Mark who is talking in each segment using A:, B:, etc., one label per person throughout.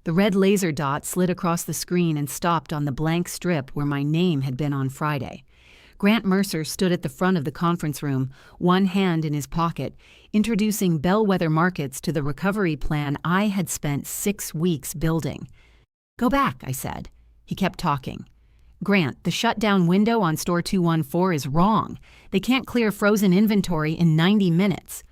A: The red laser dot slid across the screen and stopped on the blank strip where my name had been on Friday. Grant Mercer stood at the front of the conference room, one hand in his pocket, introducing Bellwether Markets to the recovery plan I had spent 6 weeks building. "Go back," I said. He kept talking. "Grant, the shutdown window on store 214 is wrong. They can't clear frozen inventory in 90 minutes.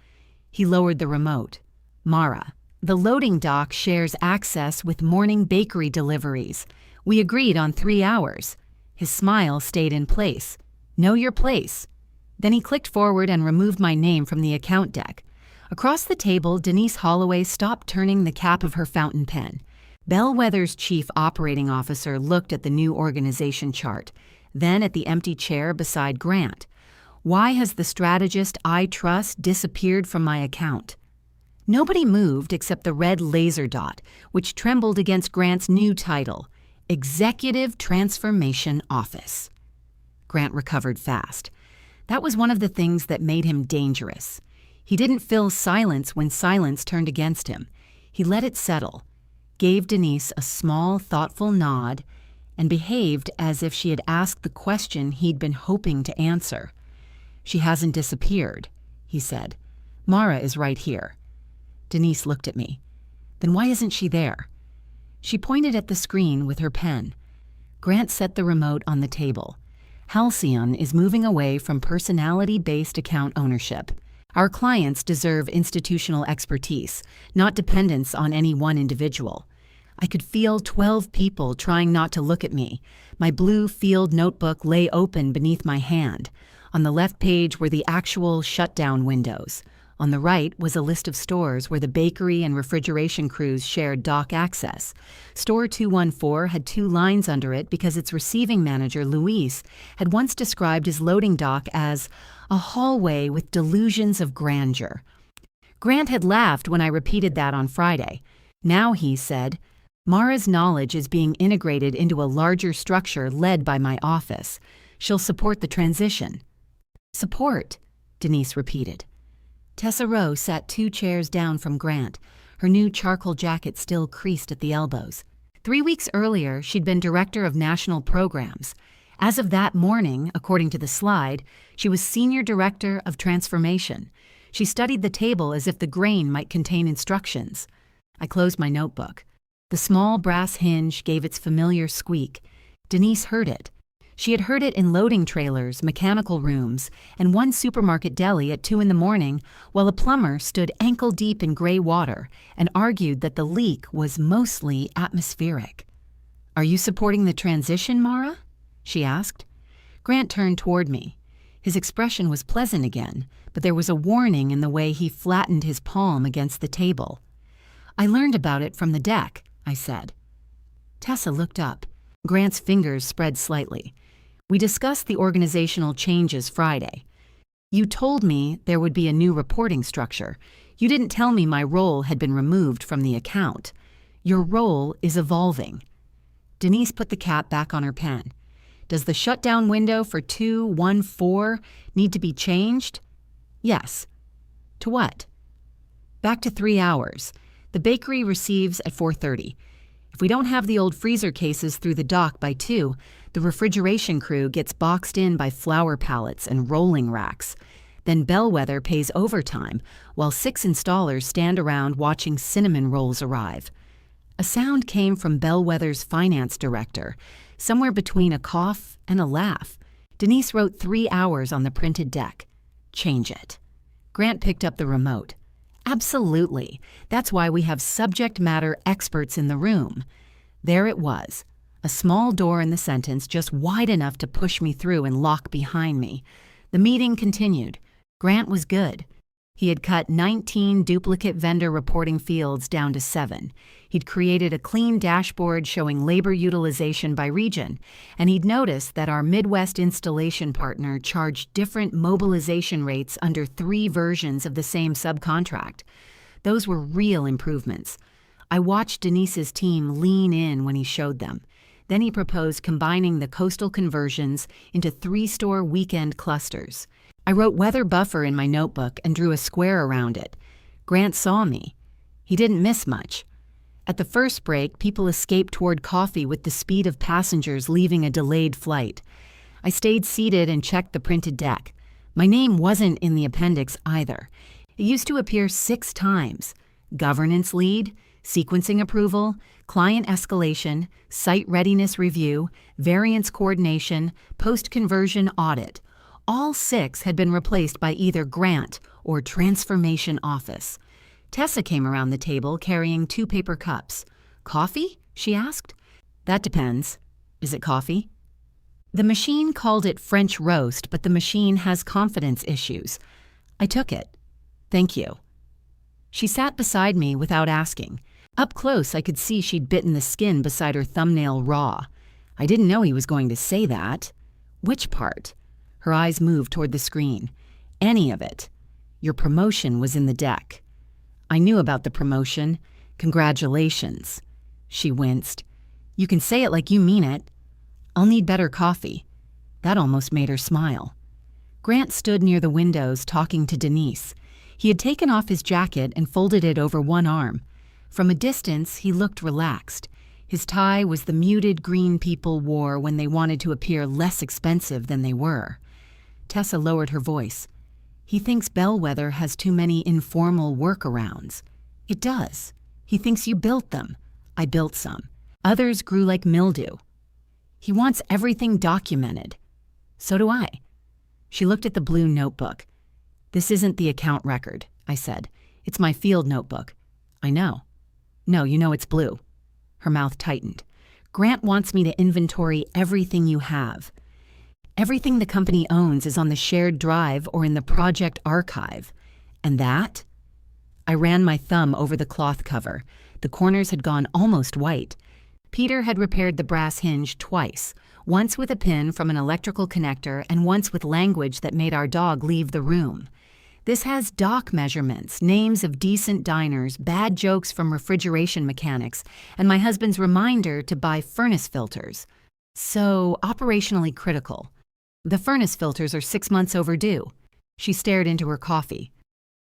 A: He lowered the remote. "Mara, the loading dock shares access with morning bakery deliveries. We agreed on 3 hours. His smile stayed in place. "Know your place." Then he clicked forward and removed my name from the account deck. Across the table, Denise Holloway stopped turning the cap of her fountain pen. Bellwether's chief operating officer looked at the new organization chart, then at the empty chair beside Grant. Why has the strategist I trust disappeared from my account? Nobody moved except the red laser dot, which trembled against Grant's new title, Executive Transformation Office. Grant recovered fast. That was one of the things that made him dangerous. He didn't fill silence when silence turned against him. He let it settle, gave Denise a small, thoughtful nod, and behaved as if she had asked the question he'd been hoping to answer. "She hasn't disappeared," he said. "Mara is right here." Denise looked at me. "Then why isn't she there?" She pointed at the screen with her pen. Grant set the remote on the table. Halcyon is moving away from personality-based account ownership. Our clients deserve institutional expertise, not dependence on any one individual. I could feel 12 people trying not to look at me. My blue field notebook lay open beneath my hand. On the left page were the actual shutdown windows. On the right was a list of stores where the bakery and refrigeration crews shared dock access. Store 214 had 2 lines under it because its receiving manager, Luis, had once described his loading dock as a hallway with delusions of grandeur. Grant had laughed when I repeated that on Friday. Now he said, "Mara's knowledge is being integrated into a larger structure led by my office. She'll support the transition." "Support," Denise repeated. Tessa Rowe sat 2 chairs down from Grant, her new charcoal jacket still creased at the elbows. 3 weeks earlier, she'd been director of national programs. As of that morning, according to the slide, she was senior director of transformation. She studied the table as if the grain might contain instructions. I closed my notebook. The small brass hinge gave its familiar squeak. Denise heard it. She had heard it in loading trailers, mechanical rooms, and one supermarket deli at 2 in the morning, while a plumber stood ankle-deep in gray water and argued that the leak was mostly atmospheric. "Are you supporting the transition, Mara?" she asked. Grant turned toward me. His expression was pleasant again, but there was a warning in the way he flattened his palm against the table. "I learned about it from the deck," I said. Tessa looked up. Grant's fingers spread slightly. "We discussed the organizational changes Friday. You told me there would be a new reporting structure. You didn't tell me my role had been removed from the account. Your role is evolving." Denise put the cap back on her pen. "Does the shutdown window for 214 need to be changed?" "Yes." "To what?" "Back to 3 hours. The bakery receives at 4:30. If we don't have the old freezer cases through the dock by 2, the refrigeration crew gets boxed in by flour pallets and rolling racks. Then Bellwether pays overtime, while 6 installers stand around watching cinnamon rolls arrive." A sound came from Bellwether's finance director, somewhere between a cough and a laugh. Denise wrote 3 hours on the printed deck. "Change it." Grant picked up the remote. "Absolutely. That's why we have subject matter experts in the room." There it was, a small door in the sentence just wide enough to push me through and lock behind me. The meeting continued. Grant was good. He had cut 19 duplicate vendor reporting fields down to 7. He'd created a clean dashboard showing labor utilization by region, and he'd noticed that our Midwest installation partner charged different mobilization rates under 3 versions of the same subcontract. Those were real improvements. I watched Denise's team lean in when he showed them. Then he proposed combining the coastal conversions into 3-store weekend clusters. I wrote weather buffer in my notebook and drew a square around it. Grant saw me. He didn't miss much. At the first break, people escaped toward coffee with the speed of passengers leaving a delayed flight. I stayed seated and checked the printed deck. My name wasn't in the appendix either. It used to appear 6 times. Governance lead, sequencing approval, client escalation, site readiness review, variance coordination, post-conversion audit. All 6 had been replaced by either grant or transformation office. Tessa came around the table carrying 2 paper cups. "Coffee?" she asked. "That depends. Is it coffee?" The machine called it French roast, but the machine has confidence issues. I took it. "Thank you." She sat beside me without asking. Up close, I could see she'd bitten the skin beside her thumbnail raw. I didn't know he was going to say that. "Which part?" Her eyes moved toward the screen. "Any of it. Your promotion was in the deck." I knew about the promotion. "Congratulations." She winced. "You can say it like you mean it." "I'll need better coffee." That almost made her smile. Grant stood near the windows talking to Denise. He had taken off his jacket and folded it over one arm. From a distance, he looked relaxed. His tie was the muted green people wore when they wanted to appear less expensive than they were. Tessa lowered her voice. "He thinks Bellwether has too many informal workarounds." "It does. He thinks you built them." "I built some. Others grew like mildew." "He wants everything documented." "So do I." She looked at the blue notebook. "This isn't the account record," I said. "It's my field notebook." "I know." "No, you know it's blue." Her mouth tightened. "Grant wants me to inventory everything you have. Everything the company owns is on the shared drive or in the project archive. And that?" I ran my thumb over the cloth cover. The corners had gone almost white. Peter had repaired the brass hinge twice, once with a pin from an electrical connector and once with language that made our dog leave the room. This has dock measurements, names of decent diners, bad jokes from refrigeration mechanics, and my husband's reminder to buy furnace filters. So, operationally critical. The furnace filters are 6 months overdue. She stared into her coffee.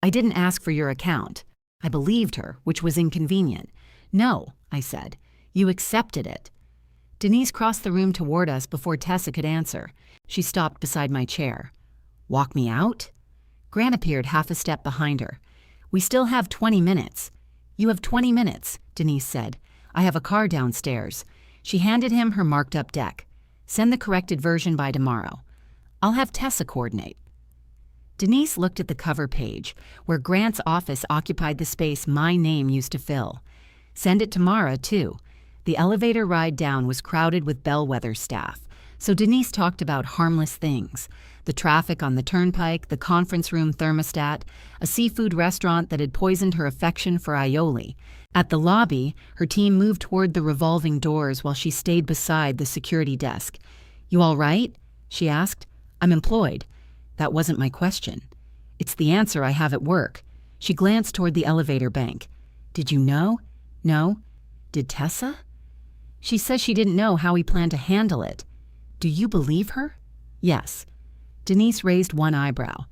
A: "I didn't ask for your account." I believed her, which was inconvenient. "No," I said. "You accepted it." Denise crossed the room toward us before Tessa could answer. She stopped beside my chair. "Walk me out?" Grant appeared half a step behind her. "We still have 20 minutes. "You have 20 minutes, Denise said. "I have a car downstairs." She handed him her marked-up deck. "Send the corrected version by tomorrow. I'll have Tessa coordinate." Denise looked at the cover page, where Grant's office occupied the space my name used to fill. Send it to Mara, too. The elevator ride down was crowded with Bellwether staff, so Denise talked about harmless things: the traffic on the turnpike, the conference room thermostat, a seafood restaurant that had poisoned her affection for aioli. At the lobby, her team moved toward the revolving doors while she stayed beside the security desk. "You all right?" she asked. "I'm employed." That wasn't my question. "It's the answer I have at work." She glanced toward the elevator bank. "Did you know?" "No." "Did Tessa?" "She says she didn't know how he planned to handle it." "Do you believe her?" "Yes." Denise raised one eyebrow.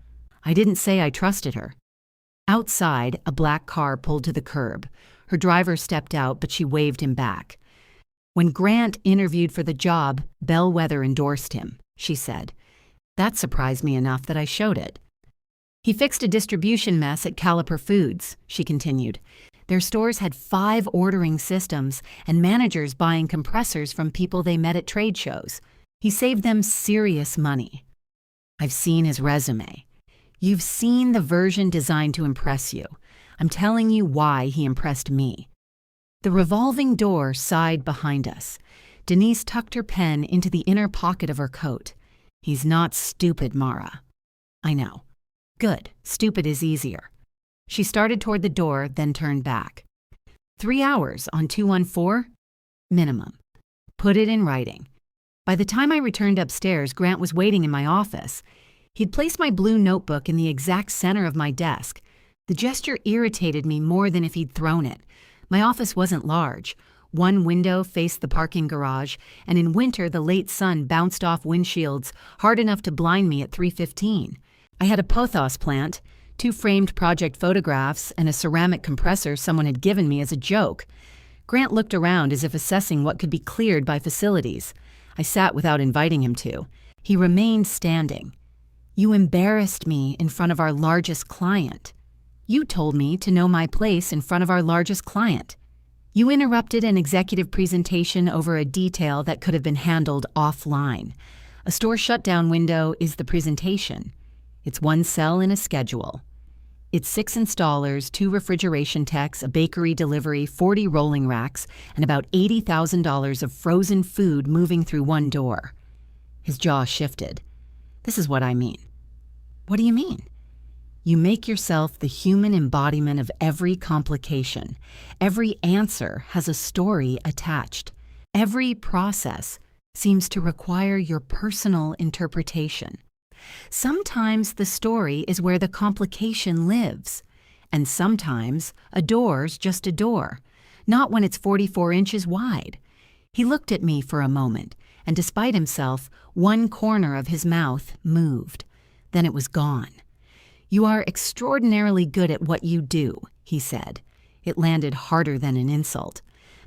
A: "I didn't say I trusted her." Outside, a black car pulled to the curb. Her driver stepped out, but she waved him back. "When Grant interviewed for the job, Bellwether endorsed him," she said. That surprised me enough that I showed it. "He fixed a distribution mess at Caliper Foods," she continued. "Their stores had 5 ordering systems and managers buying compressors from people they met at trade shows. He saved them serious money." "I've seen his resume." "You've seen the version designed to impress you. I'm telling you why he impressed me." The revolving door sighed behind us. Denise tucked her pen into the inner pocket of her coat. "He's not stupid, Mara." "I know." "Good. Stupid is easier." She started toward the door, then turned back. 3 hours on 214? Minimum. Put it in writing. By the time I returned upstairs, Grant was waiting in my office. He'd placed my blue notebook in the exact center of my desk. The gesture irritated me more than if he'd thrown it. My office wasn't large. One window faced the parking garage, and in winter the late sun bounced off windshields hard enough to blind me at 3:15. I had a pothos plant, 2 framed project photographs, and a ceramic compressor someone had given me as a joke. Grant looked around as if assessing what could be cleared by facilities. I sat without inviting him to. He remained standing. "You embarrassed me in front of our largest client. You told me to know my place in front of our largest client. You interrupted an executive presentation over a detail that could have been handled offline. A store shutdown window is the presentation. It's one cell in a schedule. It's 6 installers, 2 refrigeration techs, a bakery delivery, 40 rolling racks, and about $80,000 of frozen food moving through one door." His jaw shifted. "This is what I mean." "What do you mean?" "You make yourself the human embodiment of every complication. Every answer has a story attached. Every process seems to require your personal interpretation. Sometimes the story is where the complication lives, and sometimes a door's just a door, not when it's 44 inches wide." He looked at me for a moment, and despite himself, one corner of his mouth moved. Then it was gone. "You are extraordinarily good at what you do," he said. It landed harder than an insult.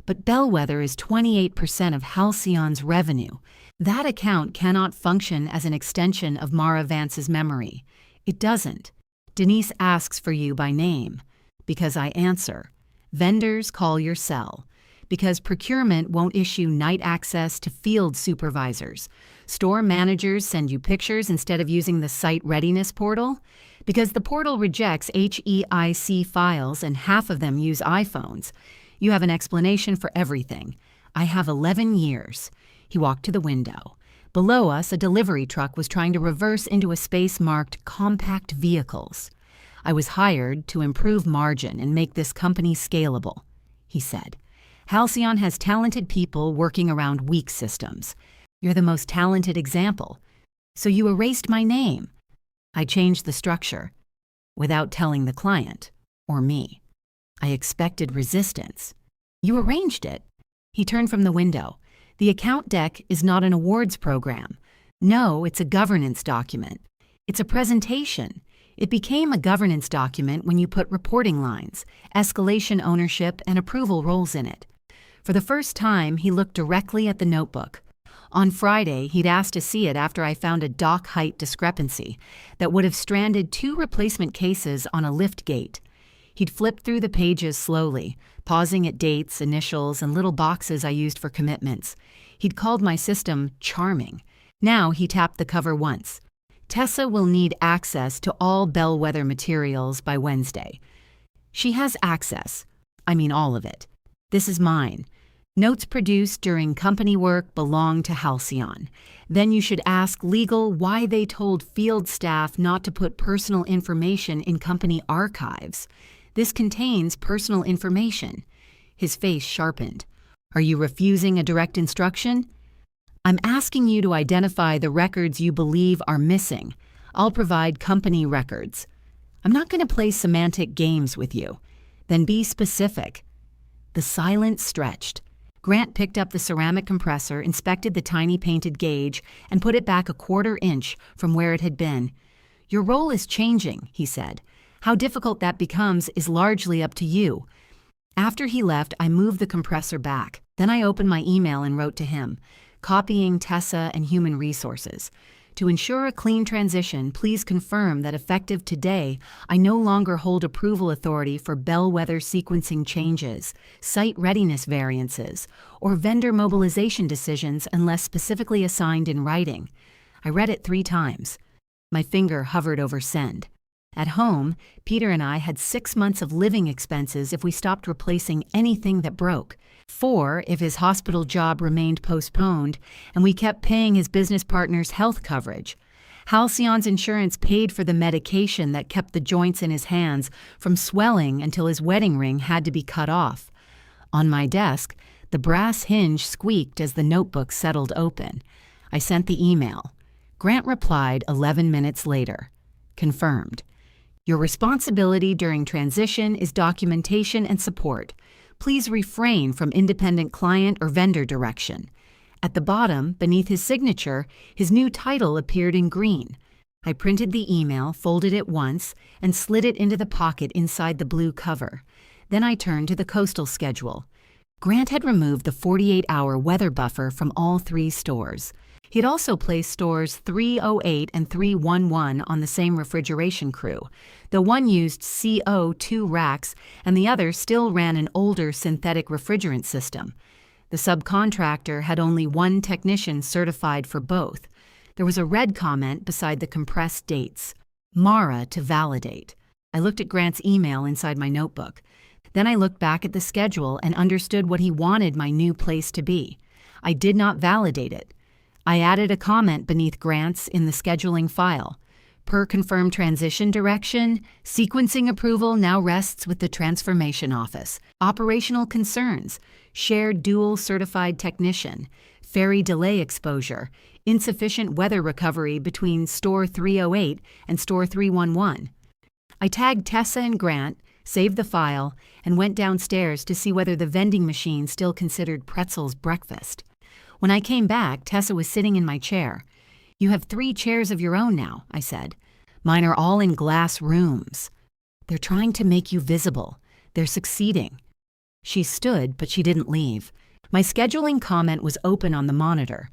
A: "But Bellwether is 28% of Halcyon's revenue. That account cannot function as an extension of Mara Vance's memory. It doesn't. Denise asks for you by name. Because I answer. Vendors call your cell. Because procurement won't issue night access to field supervisors. Store managers send you pictures instead of using the site readiness portal. Because the portal rejects HEIC files and half of them use iPhones. You have an explanation for everything. I have 11 years. He walked to the window. Below us, a delivery truck was trying to reverse into a space marked compact vehicles. "I was hired to improve margin and make this company scalable," he said. "Halcyon has talented people working around weak systems. You're the most talented example. So you erased my name." I changed the structure without telling the client or me. I expected resistance. "You arranged it." He turned from the window. "The account deck is not an awards program. No, it's a governance document. It's a presentation. It became a governance document when you put reporting lines, escalation ownership, and approval roles in it." For the first time, he looked directly at the notebook. On Friday, he'd asked to see it after I found a dock height discrepancy that would have stranded 2 replacement cases on a lift gate. He'd flipped through the pages slowly, pausing at dates, initials, and little boxes I used for commitments. He'd called my system charming. Now he tapped the cover once. "Tessa will need access to all Bellwether materials by Wednesday." She has access. I mean all of it. This is mine. Notes produced during company work belong to Halcyon. Then you should ask legal why they told field staff not to put personal information in company archives. This contains personal information. His face sharpened. "Are you refusing a direct instruction?" "I'm asking you to identify the records you believe are missing. I'll provide company records." "I'm not going to play semantic games with you." "Then be specific." The silence stretched. Grant picked up the ceramic compressor, inspected the tiny painted gauge, and put it back a 1/4 inch from where it had been. "Your role is changing," he said. "How difficult that becomes is largely up to you." After he left, I moved the compressor back. Then I opened my email and wrote to him, copying Tessa and Human Resources. "To ensure a clean transition, please confirm that effective today, I no longer hold approval authority for Bellwether sequencing changes, site readiness variances, or vendor mobilization decisions unless specifically assigned in writing." I read it 3 times. My finger hovered over send. At home, Peter and I had 6 months of living expenses if we stopped replacing anything that broke. 4 if his hospital job remained postponed, and we kept paying his business partner's health coverage. Halcyon's insurance paid for the medication that kept the joints in his hands from swelling until his wedding ring had to be cut off. On my desk, the brass hinge squeaked as the notebook settled open. I sent the email. Grant replied 11 minutes later. Confirmed. "Your responsibility during transition is documentation and support. Please refrain from independent client or vendor direction." At the bottom, beneath his signature, his new title appeared in green. I printed the email, folded it once, and slid it into the pocket inside the blue cover. Then I turned to the coastal schedule. Grant had removed the 48-hour weather buffer from all 3 stores. He had also placed stores 308 and 311 on the same refrigeration crew. The one used CO2 racks and the other still ran an older synthetic refrigerant system. The subcontractor had only 1 technician certified for both. There was a red comment beside the compressed dates. Mara to validate. I looked at Grant's email inside my notebook. Then I looked back at the schedule and understood what he wanted my new place to be. I did not validate it. I added a comment beneath Grant's in the scheduling file. Per confirmed transition direction, sequencing approval now rests with the Transformation Office. Operational concerns, shared dual certified technician, ferry delay exposure, insufficient weather recovery between store 308 and store 311. I tagged Tessa and Grant, saved the file, and went downstairs to see whether the vending machine still considered pretzels breakfast. When I came back, Tessa was sitting in my chair. "You have 3 chairs of your own now," I said. "Mine are all in glass rooms." "They're trying to make you visible. They're succeeding." She stood, but she didn't leave. My scheduling comment was open on the monitor.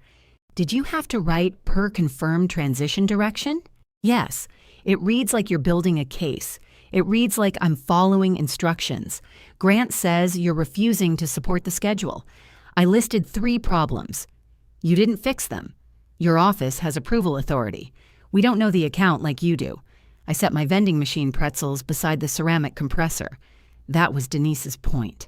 A: "Did you have to write per confirmed transition direction?" "Yes. It reads like you're building a case. It reads like I'm following instructions. Grant says you're refusing to support the schedule. I listed 3 problems. You didn't fix them. Your office has approval authority. We don't know the account like you do. I set my vending machine pretzels beside the ceramic compressor." That was Denise's point.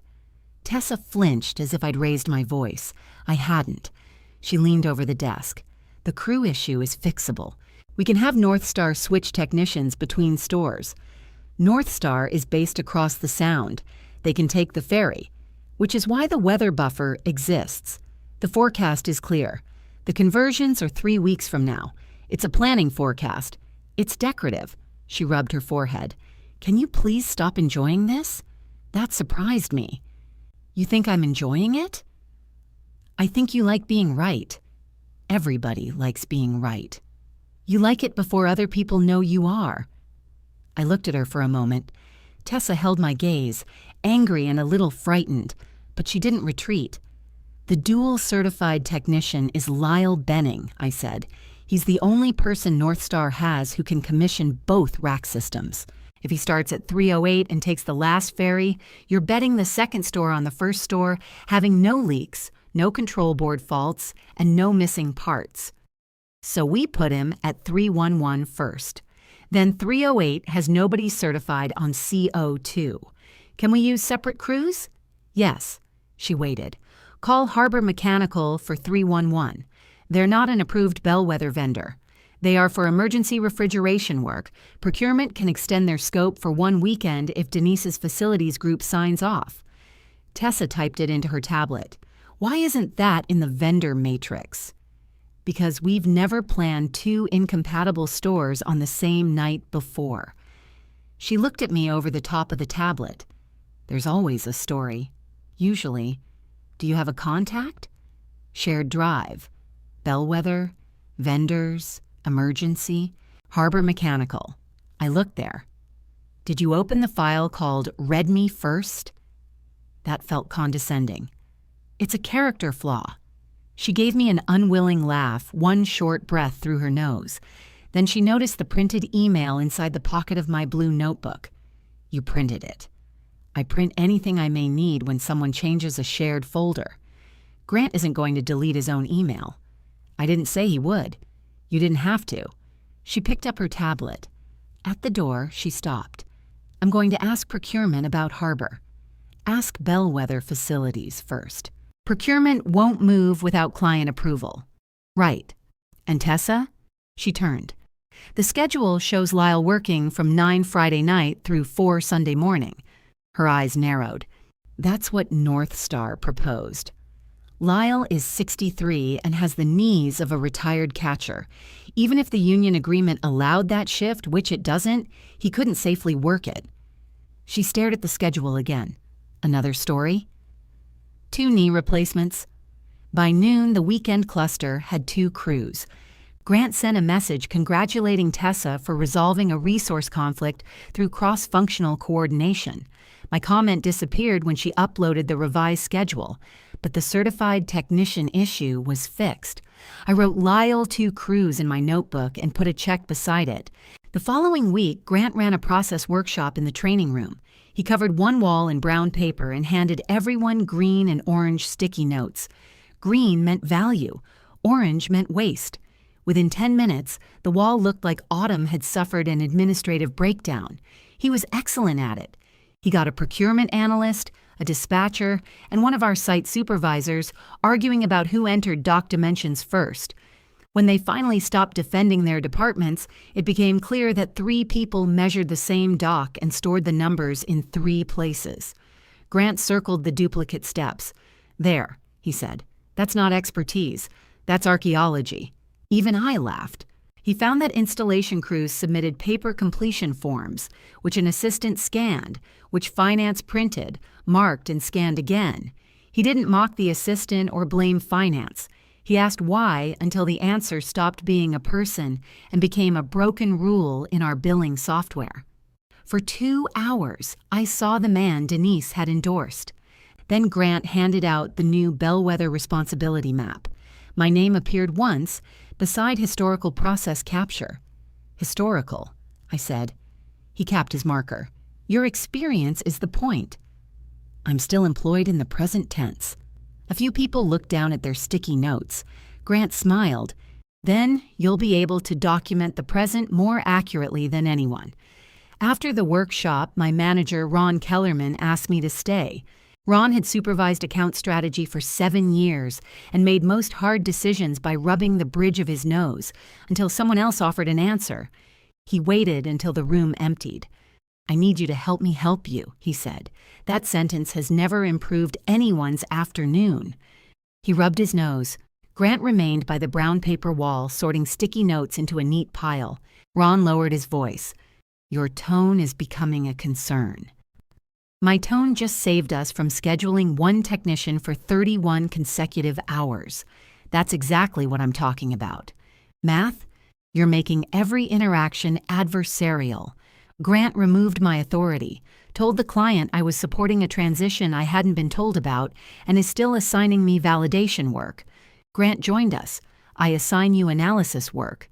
A: Tessa flinched as if I'd raised my voice. I hadn't. She leaned over the desk. "The crew issue is fixable. We can have North Star switch technicians between stores. North Star is based across the Sound. They can take the ferry, which is why the weather buffer exists. The forecast is clear. The conversions are 3 weeks from now. It's a planning forecast. It's decorative." She rubbed her forehead. "Can you please stop enjoying this?" That surprised me. "You think I'm enjoying it?" "I think you like being right. Everybody likes being right. You like it before other people know you are." I looked at her for a moment. Tessa held my gaze, angry and a little frightened, but she didn't retreat. "The dual certified technician is Lyle Benning," I said. "He's the only person North Star has who can commission both rack systems. If he starts at 308 and takes the last ferry, you're betting the second store on the first store, having no leaks, no control board faults, and no missing parts. So we put him at 311 first. Then 308 has nobody certified on CO2. Can we use separate crews?" "Yes." She waited. "Call Harbor Mechanical for 311. They're not an approved bellwether vendor. They are for emergency refrigeration work. Procurement can extend their scope for 1 weekend if Denise's facilities group signs off." Tessa typed it into her tablet. "Why isn't that in the vendor matrix?" "Because we've never planned 2 incompatible stores on the same night before." She looked at me over the top of the tablet. "There's always a story. Usually. Do you have a contact?" "Shared drive. Bellwether, vendors, emergency, Harbor Mechanical." I looked there. "Did you open the file called Read Me First?" That felt condescending. "It's a character flaw." She gave me an unwilling laugh, 1 short breath through her nose. Then she noticed the printed email inside the pocket of my blue notebook. "You printed it." "I print anything I may need when someone changes a shared folder. Grant isn't going to delete his own email." "I didn't say he would. You didn't have to." She picked up her tablet. At the door, she stopped. "I'm going to ask procurement about Harbor. Ask Bellwether Facilities first. Procurement won't move without client approval." "Right. And Tessa?" She turned. "The schedule shows Lyle working from 9 Friday night through 4 Sunday morning." Her eyes narrowed. "That's what North Star proposed. Lyle is 63 and has the knees of a retired catcher. Even if the union agreement allowed that shift, which it doesn't, he couldn't safely work it." She stared at the schedule again. "Another story?" 2 knee replacements. By noon, the weekend cluster had 2 crews. Grant sent a message congratulating Tessa for resolving a resource conflict through cross-functional coordination. My comment disappeared when she uploaded the revised schedule, but the certified technician issue was fixed. I wrote Lyle 2 Cruise in my notebook and put a check beside it. The following week, Grant ran a process workshop in the training room. He covered one wall in brown paper and handed everyone green and orange sticky notes. Green meant value. Orange meant waste. Within 10 minutes, the wall looked like Autumn had suffered an administrative breakdown. He was excellent at it. He got a procurement analyst, a dispatcher, and one of our site supervisors arguing about who entered doc dimensions first. When they finally stopped defending their departments, it became clear that 3 people measured the same doc and stored the numbers in 3 places. Grant circled the duplicate steps. "There," he said. "That's not expertise. That's archaeology." Even I laughed. He found that installation crews submitted paper completion forms, which an assistant scanned, which finance printed, marked, and scanned again. He didn't mock the assistant or blame finance. He asked why until the answer stopped being a person and became a broken rule in our billing software. For 2 hours, I saw the man Denise had endorsed. Then Grant handed out the new Bellwether Responsibility Map. My name appeared once beside historical process capture. "Historical," I said. He capped his marker. "Your experience is the point." "I'm still employed in the present tense." A few people looked down at their sticky notes. Grant smiled. "Then you'll be able to document the present more accurately than anyone." After the workshop, my manager, Ron Kellerman, asked me to stay. Ron had supervised account strategy for 7 years and made most hard decisions by rubbing the bridge of his nose until someone else offered an answer. He waited until the room emptied. "I need you to help me help you," he said. "That sentence has never improved anyone's afternoon." He rubbed his nose. Grant remained by the brown paper wall, sorting sticky notes into a neat pile. Ron lowered his voice. "Your tone is becoming a concern." My tone just saved us from scheduling one technician for 31 consecutive hours. That's exactly what I'm talking about. Math, you're making every interaction adversarial. Grant removed my authority, told the client I was supporting a transition I hadn't been told about, and is still assigning me validation work. Grant joined us. "I assign you analysis work."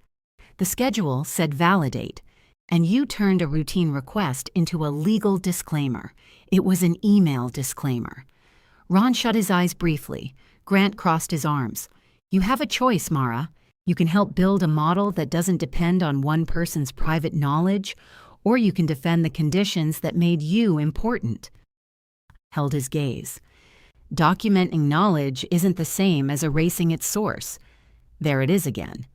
A: The schedule said validate, and you turned a routine request into a legal disclaimer. It was an email disclaimer. Ron shut his eyes briefly. Grant crossed his arms. "You have a choice, Mara. You can help build a model that doesn't depend on one person's private knowledge, or you can defend the conditions that made you important." Held his gaze. "Documenting knowledge isn't the same as erasing its source." There it is again.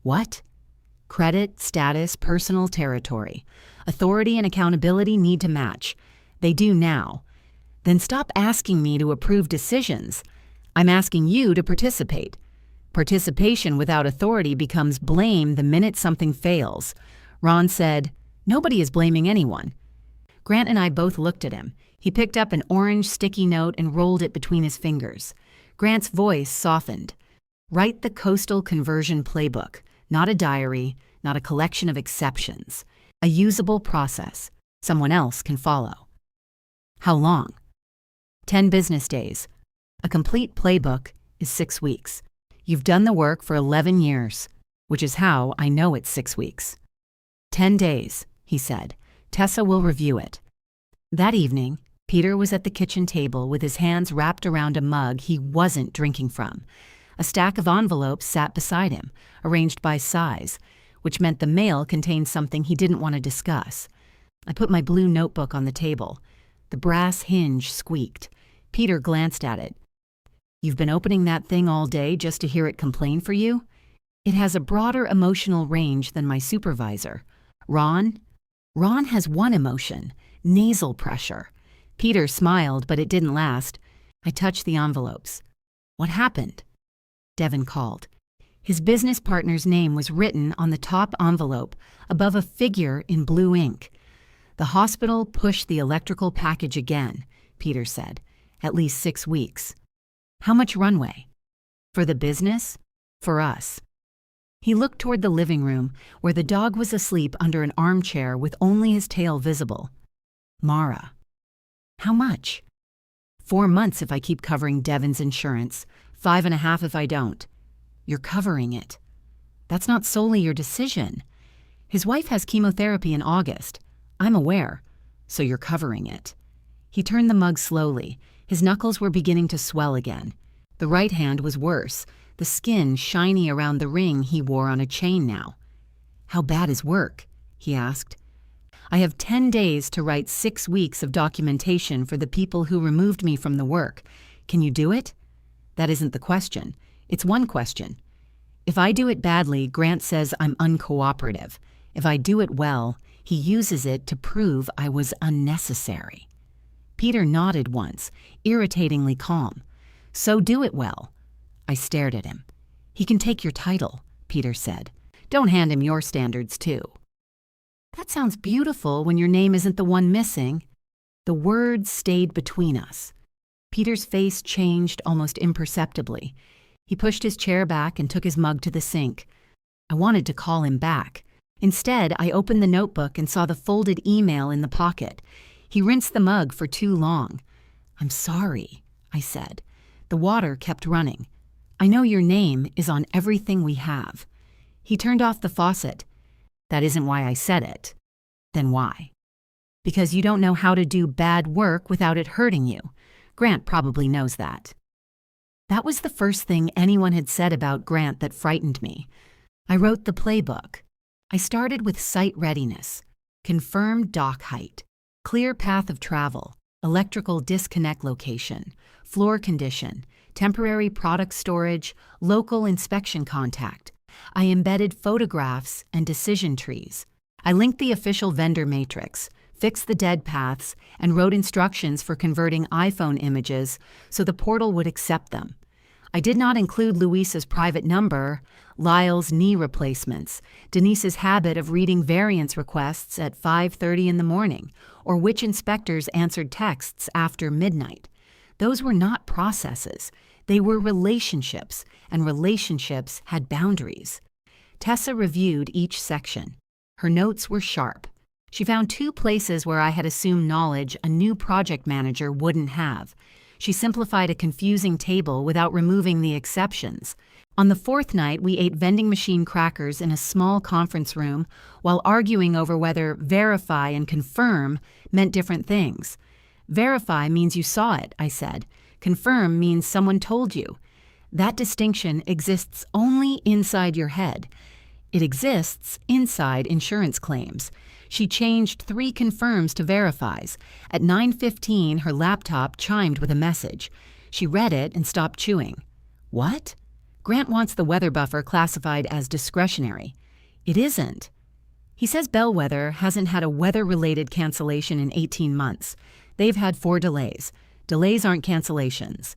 A: What? Credit, status, personal territory. Authority and accountability need to match. They do now. Then stop asking me to approve decisions. I'm asking you to participate. Participation without authority becomes blame the minute something fails. Ron said, "Nobody is blaming anyone." Grant and I both looked at him. He picked up an orange sticky note and rolled it between his fingers. Grant's voice softened. "Write the coastal conversion playbook, not a diary, not a collection of exceptions. A usable process. Someone else can follow." "How long?" 10 business days. A complete playbook is 6 weeks. You've done the work for 11 years, which is how I know it's 6 weeks. 10 days, he said. Tessa will review it. That evening, Peter was at the kitchen table with his hands wrapped around a mug he wasn't drinking from. A stack of envelopes sat beside him, arranged by size, which meant the mail contained something he didn't want to discuss. I put my blue notebook on the table. The brass hinge squeaked. Peter glanced at it. "You've been opening that thing all day just to hear it complain for you? It has a broader emotional range than my supervisor. Ron has one emotion, nasal pressure." Peter smiled, but it didn't last. I touched the envelopes. "What happened?" Devin called. His business partner's name was written on the top envelope, above a figure in blue ink. "The hospital pushed the electrical package again," Peter said. "At least 6 weeks." "How much runway?" "For the business? For us." He looked toward the living room, where the dog was asleep under an armchair with only his tail visible. "Mara." How much? 4 months if I keep covering Devon's insurance, 5.5 if I don't. You're covering it. That's not solely your decision. His wife has chemotherapy in August. I'm aware. So you're covering it. He turned the mug slowly. His knuckles were beginning to swell again. The right hand was worse, the skin shiny around the ring he wore on a chain now. How bad is work? He asked. I have 10 days to write 6 weeks of documentation for the people who removed me from the work. Can you do it? That isn't the question. It's one question. If I do it badly, Grant says I'm uncooperative. If I do it well, he uses it to prove I was unnecessary. Peter nodded once, irritatingly calm. So do it well. I stared at him. He can take your title, Peter said. Don't hand him your standards, too. That sounds beautiful when your name isn't the one missing. The words stayed between us. Peter's face changed almost imperceptibly. He pushed his chair back and took his mug to the sink. I wanted to call him back. Instead, I opened the notebook and saw the folded email in the pocket. He rinsed the mug for too long. I'm sorry, I said. The water kept running. I know your name is on everything we have. He turned off the faucet. That isn't why I said it. Then why? Because you don't know how to do bad work without it hurting you. Grant probably knows that. That was the first thing anyone had said about Grant that frightened me. I wrote the playbook. I started with site readiness, confirmed dock height, clear path of travel, electrical disconnect location, floor condition, temporary product storage, local inspection contact. I embedded photographs and decision trees. I linked the official vendor matrix, fixed the dead paths, and wrote instructions for converting iPhone images so the portal would accept them. I did not include Luisa's private number, Lyle's knee replacements, Denise's habit of reading variance requests at 5:30 in the morning, or which inspectors answered texts after midnight. Those were not processes. They were relationships, and relationships had boundaries. Tessa reviewed each section. Her notes were sharp. She found 2 places where I had assumed knowledge a new project manager wouldn't have. She simplified a confusing table without removing the exceptions. On the 4th night, we ate vending machine crackers in a small conference room while arguing over whether verify and confirm meant different things. Verify means you saw it, I said. Confirm means someone told you. That distinction exists only inside your head. It exists inside insurance claims. She changed 3 confirms to verifies. At 9:15, her laptop chimed with a message. She read it and stopped chewing. What? Grant wants the weather buffer classified as discretionary. It isn't. He says Bellwether hasn't had a weather-related cancellation in 18 months. They've had 4 delays. Delays aren't cancellations.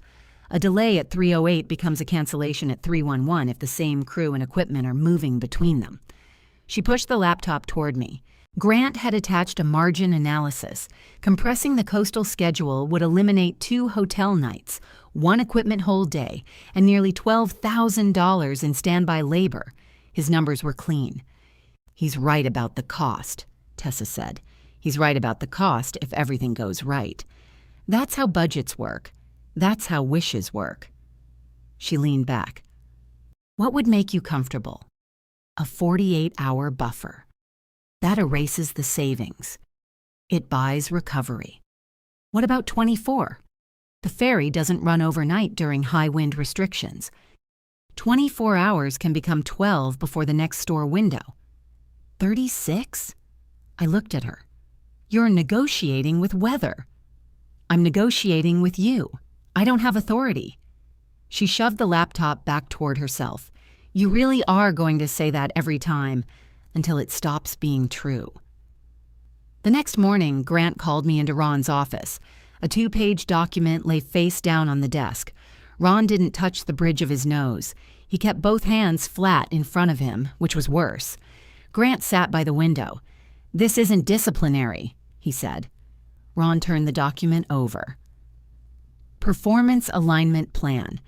A: A delay at 3:08 becomes a cancellation at 3:11 if the same crew and equipment are moving between them. She pushed the laptop toward me. Grant had attached a margin analysis. Compressing the coastal schedule would eliminate 2 hotel nights, 1 equipment hold day, and nearly $12,000 in standby labor. His numbers were clean. He's right about the cost, Tessa said. He's right about the cost if everything goes right. That's how budgets work. That's how wishes work. She leaned back. What would make you comfortable? A 48-hour buffer. That erases the savings. It buys recovery. What about 24? The ferry doesn't run overnight during high wind restrictions. 24 hours can become 12 before the next store window. 36? I looked at her. You're negotiating with weather. I'm negotiating with you. I don't have authority. She shoved the laptop back toward herself. You really are going to say that every time, until it stops being true. The next morning, Grant called me into Ron's office. A 2-page document lay face down on the desk. Ron didn't touch the bridge of his nose. He kept both hands flat in front of him, which was worse. Grant sat by the window. This isn't disciplinary, he said. Ron turned the document over. Performance Alignment Plan.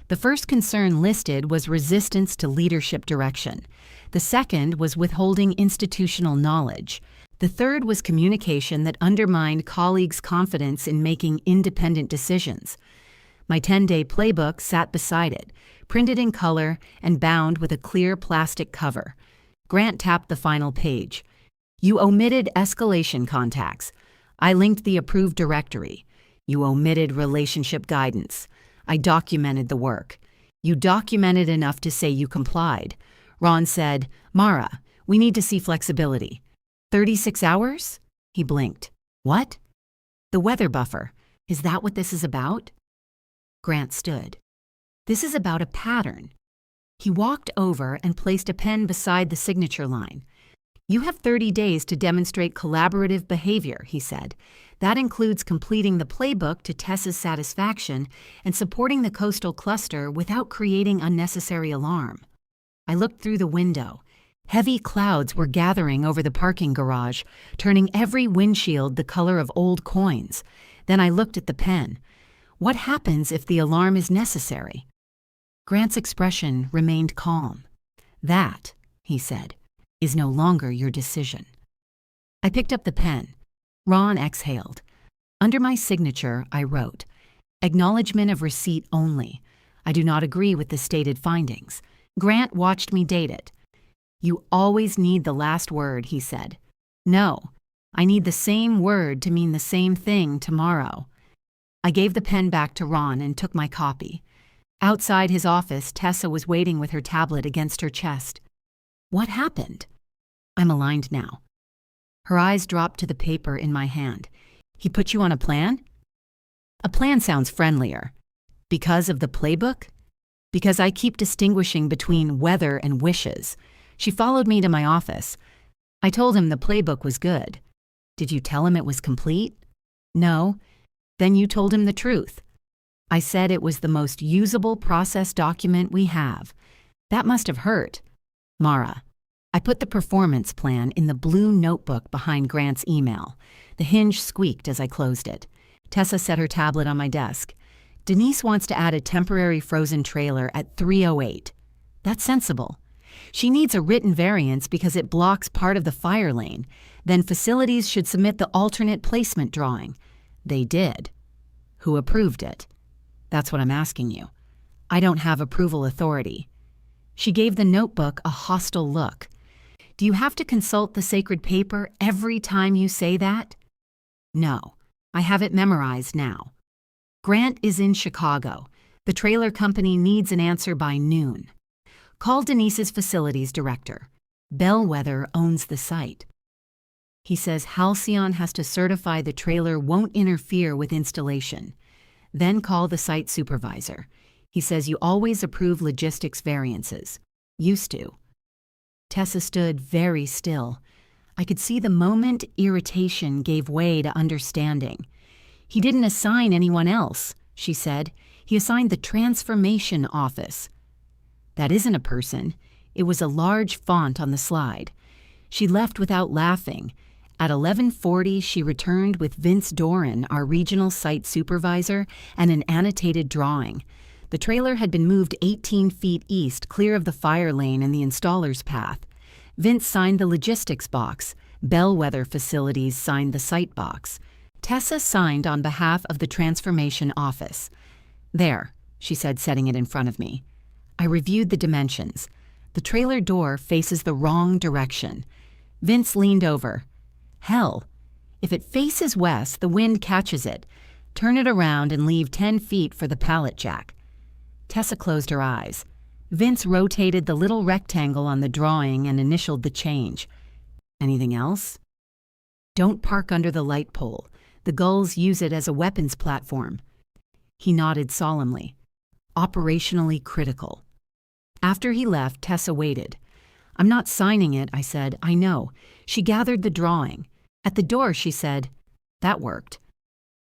A: The first concern listed was resistance to leadership direction. The second was withholding institutional knowledge. The third was communication that undermined colleagues' confidence in making independent decisions. My 10-day playbook sat beside it, printed in color and bound with a clear plastic cover. Grant tapped the final page. You omitted escalation contacts. I linked the approved directory. You omitted relationship guidance. I documented the work. You documented enough to say you complied. Ron said, Mara, we need to see flexibility. 36 hours? He blinked. What? The weather buffer. Is that what this is about? Grant stood. This is about a pattern. He walked over and placed a pen beside the signature line. You have 30 days to demonstrate collaborative behavior, he said. That includes completing the playbook to Tessa's satisfaction and supporting the coastal cluster without creating unnecessary alarm. I looked through the window. Heavy clouds were gathering over the parking garage, turning every windshield the color of old coins. Then I looked at the pen. What happens if the alarm is necessary? Grant's expression remained calm. That, he said, is no longer your decision. I picked up the pen. Ron exhaled. Under my signature, I wrote, Acknowledgement of receipt only. I do not agree with the stated findings. Grant watched me date it. You always need the last word, he said. No, I need the same word to mean the same thing tomorrow. I gave the pen back to Ron and took my copy. Outside his office, Tessa was waiting with her tablet against her chest. What happened? I'm aligned now. Her eyes dropped to the paper in my hand. He put you on a plan? A plan sounds friendlier. Because of the playbook? Because I keep distinguishing between weather and wishes. She followed me to my office. I told him the playbook was good. Did you tell him it was complete? No. Then you told him the truth. I said it was the most usable process document we have. That must have hurt. Mara, I put the performance plan in the blue notebook behind Grant's email. The hinge squeaked as I closed it. Tessa set her tablet on my desk. Denise wants to add a temporary frozen trailer at 3:08. That's sensible. She needs a written variance because it blocks part of the fire lane. Then facilities should submit the alternate placement drawing. They did. Who approved it? That's what I'm asking you. I don't have approval authority. She gave the notebook a hostile look. Do you have to consult the sacred paper every time you say that? No, I have it memorized now. Grant is in Chicago. The trailer company needs an answer by noon. Call Denise's facilities director. Bellwether owns the site. He says Halcyon has to certify the trailer won't interfere with installation. Then call the site supervisor. He says you always approve logistics variances. Used to. Tessa stood very still. I could see the moment irritation gave way to understanding. He didn't assign anyone else, she said. He assigned the transformation office. That isn't a person. It was a large font on the slide. She left without laughing. At 11:40, she returned with Vince Doran, our regional site supervisor, and an annotated drawing. The trailer had been moved 18 feet east, clear of the fire lane and the installer's path. Vince signed the logistics box. Bellwether Facilities signed the site box. Tessa signed on behalf of the transformation office. There, she said, setting it in front of me. I reviewed the dimensions. The trailer door faces the wrong direction. Vince leaned over. Hell, if it faces west, the wind catches it. Turn it around and leave 10 feet for the pallet jack. Tessa closed her eyes. Vince rotated the little rectangle on the drawing and initialed the change. Anything else? Don't park under the light pole. The gulls use it as a weapons platform. He nodded solemnly. Operationally critical. After he left, Tessa waited. I'm not signing it, I said. I know. She gathered the drawing. At the door, she said, that worked.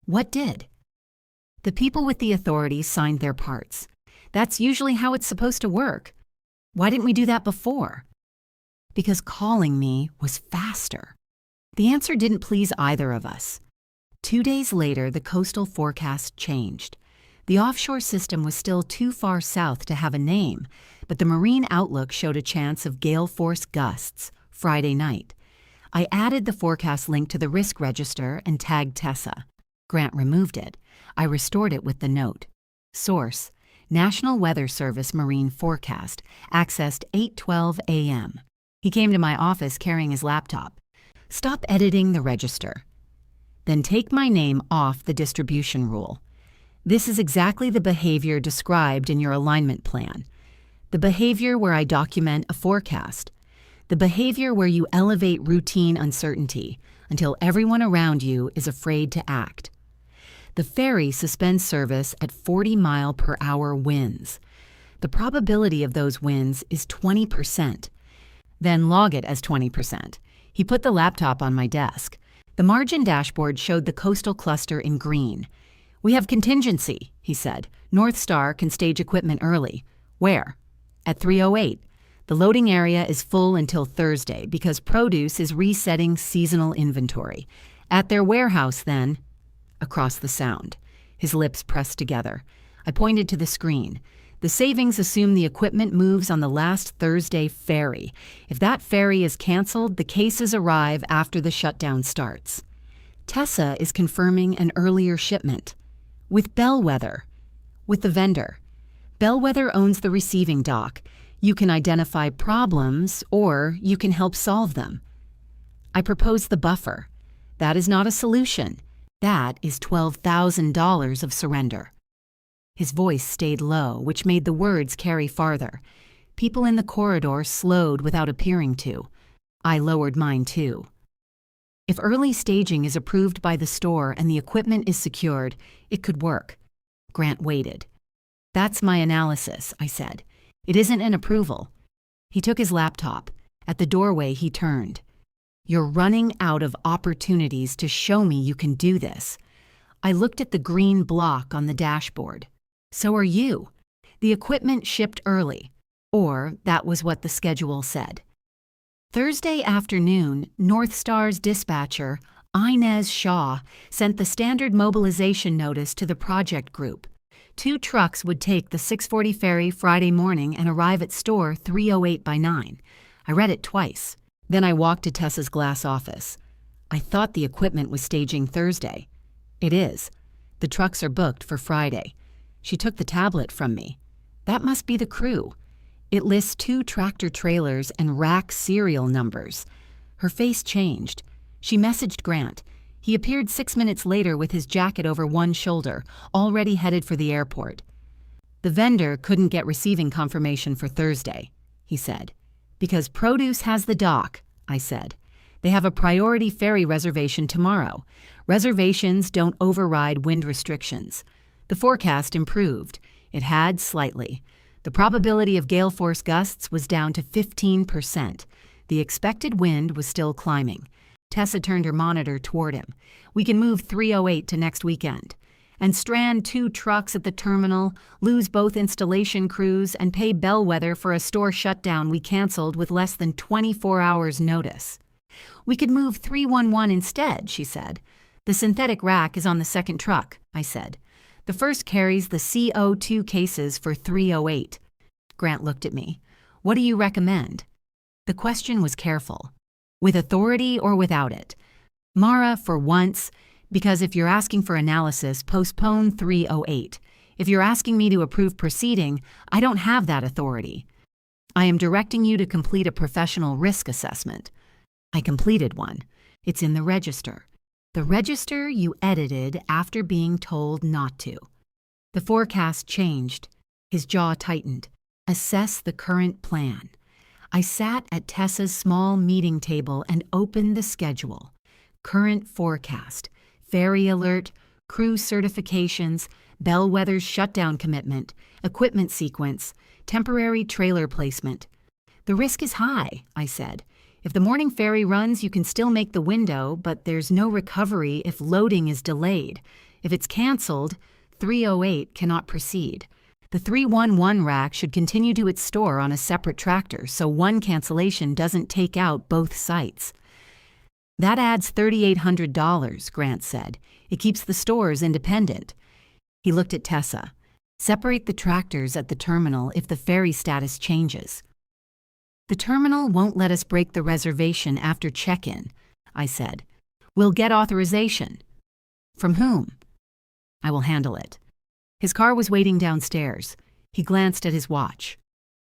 A: What did? The people with the authority signed their parts. That's usually how it's supposed to work. Why didn't we do that before? Because calling me was faster. The answer didn't please either of us. 2 days later, the coastal forecast changed. The offshore system was still too far south to have a name, but the marine outlook showed a chance of gale force gusts Friday night. I added the forecast link to the risk register and tagged Tessa. Grant removed it. I restored it with the note. Source: National Weather Service Marine Forecast, accessed 8:12 a.m. He came to my office carrying his laptop. Stop editing the register. Then take my name off the distribution rule. This is exactly the behavior described in your alignment plan. The behavior where I document a forecast. The behavior where you elevate routine uncertainty until everyone around you is afraid to act. The ferry suspends service at 40-mile-per-hour winds. The probability of those winds is 20%. Then log it as 20%. He put the laptop on my desk. The margin dashboard showed the coastal cluster in green. We have contingency, he said. North Star can stage equipment early. Where? At 3:08. The loading area is full until Thursday because produce is resetting seasonal inventory. At their warehouse, then. Across the sound. His lips pressed together. I pointed to the screen. The savings assume the equipment moves on the last Thursday ferry. If that ferry is canceled, the cases arrive after the shutdown starts. Tessa is confirming an earlier shipment. With Bellwether. With the vendor. Bellwether owns the receiving dock. You can identify problems, or you can help solve them. I propose the buffer. That is not a solution. That is $12,000 of surrender. His voice stayed low, which made the words carry farther. People in the corridor slowed without appearing to. I lowered mine too. If early staging is approved by the store and the equipment is secured, it could work. Grant waited. That's my analysis, I said. It isn't an approval. He took his laptop. At the doorway, he turned. You're running out of opportunities to show me you can do this. I looked at the green block on the dashboard. So are you. The equipment shipped early. Or that was what the schedule said. Thursday afternoon, North Star's dispatcher, Inez Shaw, sent the standard mobilization notice to the project group. 2 trucks would take the 6:40 ferry Friday morning and arrive at store 3:08 by 9. I read it twice. Then I walked to Tessa's glass office. I thought the equipment was staging Thursday. It is. The trucks are booked for Friday. She took the tablet from me. That must be the crew. It lists 2 tractor trailers and rack serial numbers. Her face changed. She messaged Grant. He appeared 6 minutes later with his jacket over one shoulder, already headed for the airport. The vendor couldn't get receiving confirmation for Thursday, he said. Because produce has the dock, I said. They have a priority ferry reservation tomorrow. Reservations don't override wind restrictions. The forecast improved. It had slightly. The probability of gale force gusts was down to 15%. The expected wind was still climbing. Tessa turned her monitor toward him. We can move 3:08 to next weekend. And strand 2 trucks at the terminal, lose both installation crews, and pay Bellwether for a store shutdown we canceled with less than 24 hours' notice. We could move 311 instead, she said. The synthetic rack is on the second truck, I said. The first carries the CO2 cases for 308. Grant looked at me. What do you recommend? The question was careful. With authority or without it? Mara, for once, because if you're asking for analysis, postpone 308. If you're asking me to approve proceeding, I don't have that authority. I am directing you to complete a professional risk assessment. I completed one. It's in the register. The register you edited after being told not to. The forecast changed. His jaw tightened. Assess the current plan. I sat at Tessa's small meeting table and opened the schedule. Current forecast. Ferry alert, crew certifications, Bellwether's shutdown commitment, equipment sequence, temporary trailer placement. The risk is high, I said. If the morning ferry runs, you can still make the window, but there's no recovery if loading is delayed. If it's canceled, 308 cannot proceed. The 311 rack should continue to its store on a separate tractor, so one cancellation doesn't take out both sites. That adds $3,800, Grant said. It keeps the stores independent. He looked at Tessa. Separate the tractors at the terminal if the ferry status changes. The terminal won't let us break the reservation after check-in, I said. We'll get authorization. From whom? I will handle it. His car was waiting downstairs. He glanced at his watch.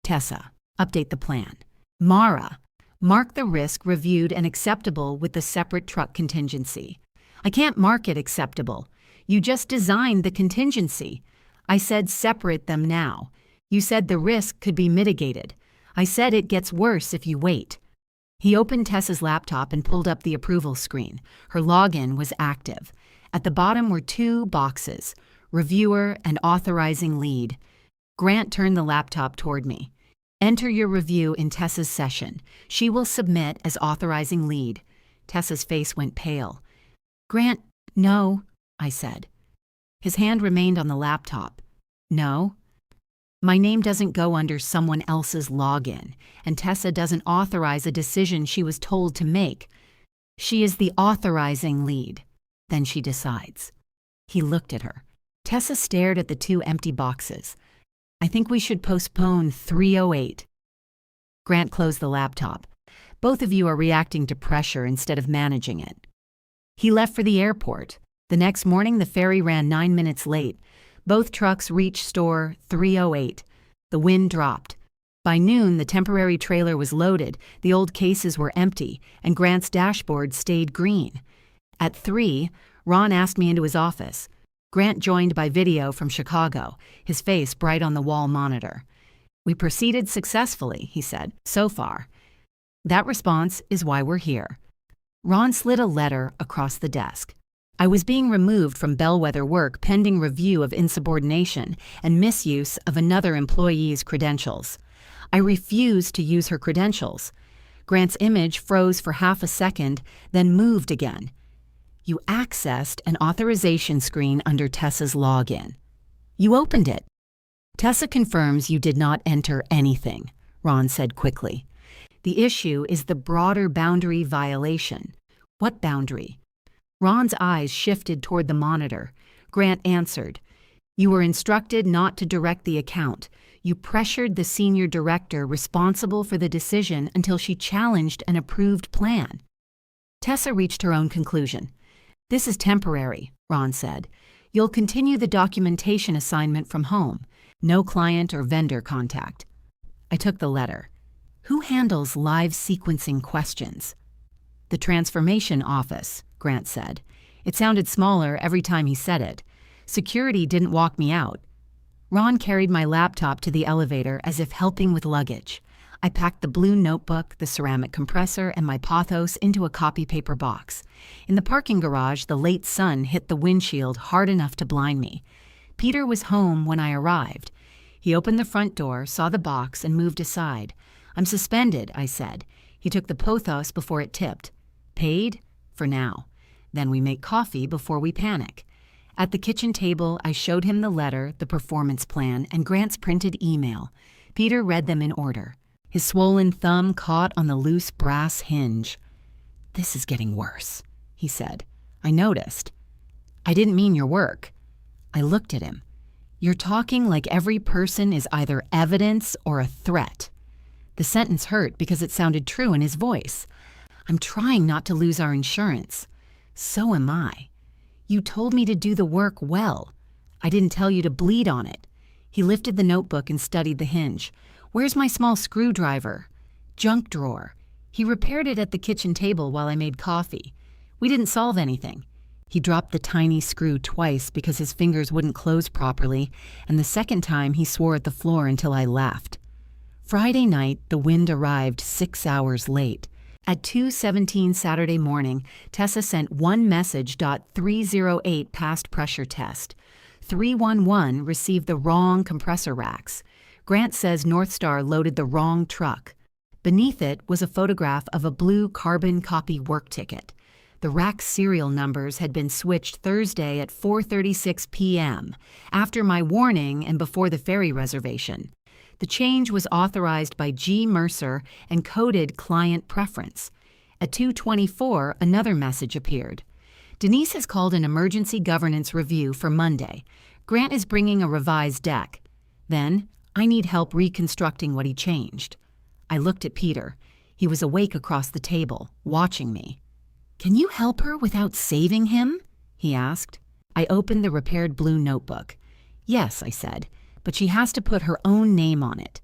A: Tessa, update the plan. Mara, mark the risk reviewed and acceptable with the separate truck contingency. I can't mark it acceptable. You just designed the contingency. I said separate them now. You said the risk could be mitigated. I said it gets worse if you wait. He opened Tessa's laptop and pulled up the approval screen. Her login was active. At the bottom were 2 boxes, reviewer and authorizing lead. Grant turned the laptop toward me. Enter your review in Tessa's session. She will submit as authorizing lead. Tessa's face went pale. Grant, no, I said. His hand remained on the laptop. No? My name doesn't go under someone else's login, and Tessa doesn't authorize a decision she was told to make. She is the authorizing lead. Then she decides. He looked at her. Tessa stared at the 2 empty boxes. I think we should postpone 308. Grant closed the laptop. Both of you are reacting to pressure instead of managing it. He left for the airport. The next morning, the ferry ran 9 minutes late. Both trucks reached store 308. The wind dropped. By noon, the temporary trailer was loaded, the old cases were empty, and Grant's dashboard stayed green. At 3, Ron asked me into his office. Grant joined by video from Chicago, his face bright on the wall monitor. We proceeded successfully, he said, so far. That response is why we're here. Ron slid a letter across the desk. I was being removed from bellwether work pending review of insubordination and misuse of another employee's credentials. I refused to use her credentials. Grant's image froze for half a second, then moved again. You accessed an authorization screen under Tessa's login. You opened it. Tessa confirms you did not enter anything, Ron said quickly. The issue is the broader boundary violation. What boundary? Ron's eyes shifted toward the monitor. Grant answered. You were instructed not to direct the account. You pressured the senior director responsible for the decision until she challenged an approved plan. Tessa reached her own conclusion. This is temporary, Ron said. You'll continue the documentation assignment from home. No client or vendor contact. I took the letter. Who handles live sequencing questions? The transformation office, Grant said. It sounded smaller every time he said it. Security didn't walk me out. Ron carried my laptop to the elevator as if helping with luggage. I packed the blue notebook, the ceramic compressor, and my pothos into a copy paper box. In the parking garage, the late sun hit the windshield hard enough to blind me. Peter was home when I arrived. He opened the front door, saw the box, and moved aside. I'm suspended, I said. He took the pothos before it tipped. Paid? For now. Then we make coffee before we panic. At the kitchen table, I showed him the letter, the performance plan, and Grant's printed email. Peter read them in order. His swollen thumb caught on the loose brass hinge. This is getting worse, he said. I noticed. I didn't mean your work. I looked at him. You're talking like every person is either evidence or a threat. The sentence hurt because it sounded true in his voice. I'm trying not to lose our insurance. So am I. You told me to do the work well. I didn't tell you to bleed on it. He lifted the notebook and studied the hinge. Where's my small screwdriver? Junk drawer. He repaired it at the kitchen table while I made coffee. We didn't solve anything. He dropped the tiny screw twice because his fingers wouldn't close properly, and the second time he swore at the floor until I laughed. Friday night, the wind arrived 6 hours late. At 2:17 Saturday morning, Tessa sent one message. 308 passed pressure test. 311 received the wrong compressor racks. Grant says North Star loaded the wrong truck. Beneath it was a photograph of a blue carbon copy work ticket. The rack serial numbers had been switched Thursday at 4:36 p.m., after my warning and before the ferry reservation. The change was authorized by G. Mercer and coded client preference. At 2:24, another message appeared. Denise has called an emergency governance review for Monday. Grant is bringing a revised deck. Then, I need help reconstructing what he changed. I looked at Peter. He was awake across the table, watching me. Can you help her without saving him? He asked. I opened the repaired blue notebook. Yes, I said, but she has to put her own name on it.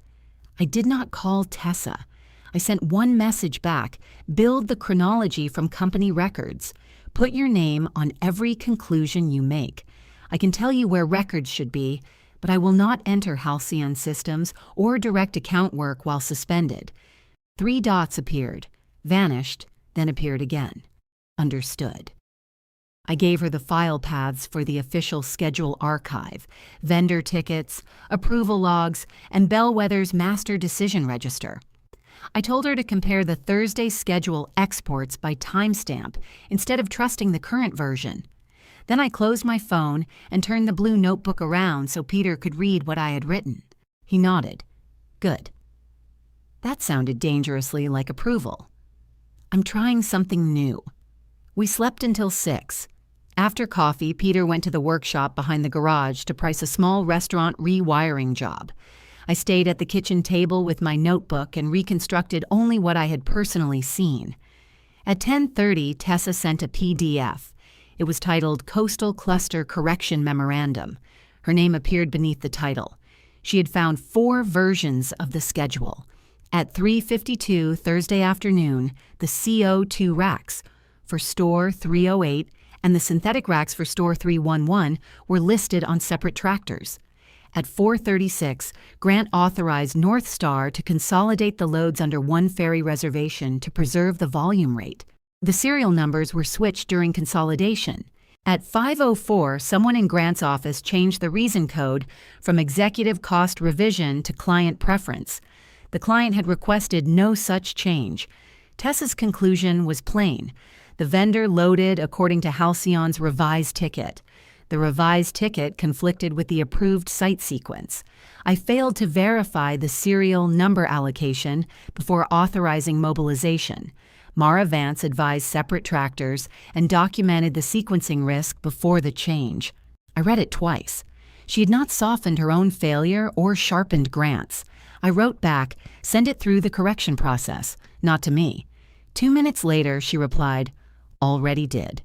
A: I did not call Tessa. I sent one message back: build the chronology from company records. Put your name on every conclusion you make. I can tell you where records should be, but I will not enter Halcyon systems or direct account work while suspended. 3 dots appeared, vanished, then appeared again. Understood. I gave her the file paths for the official schedule archive, vendor tickets, approval logs, and Bellwether's master decision register. I told her to compare the Thursday schedule exports by timestamp instead of trusting the current version. Then I closed my phone and turned the blue notebook around so Peter could read what I had written. He nodded. Good. That sounded dangerously like approval. I'm trying something new. We slept until 6. After coffee, Peter went to the workshop behind the garage to price a small restaurant rewiring job. I stayed at the kitchen table with my notebook and reconstructed only what I had personally seen. At 10:30, Tessa sent a PDF. It was titled Coastal Cluster Correction Memorandum. Her name appeared beneath the title. She had found 4 versions of the schedule. At 3:52 Thursday afternoon, the CO2 racks for store 308 and the synthetic racks for store 311 were listed on separate tractors. At 4:36, Grant authorized North Star to consolidate the loads under one ferry reservation to preserve the volume rate. The serial numbers were switched during consolidation. At 5:04, someone in Grant's office changed the reason code from executive cost revision to client preference. The client had requested no such change. Tessa's conclusion was plain. The vendor loaded according to Halcyon's revised ticket. The revised ticket conflicted with the approved site sequence. I failed to verify the serial number allocation before authorizing mobilization. Mara Vance advised separate tractors and documented the sequencing risk before the change. I read it twice. She had not softened her own failure or sharpened Grant's. I wrote back, send it through the correction process, not to me. 2 minutes later, she replied, already did.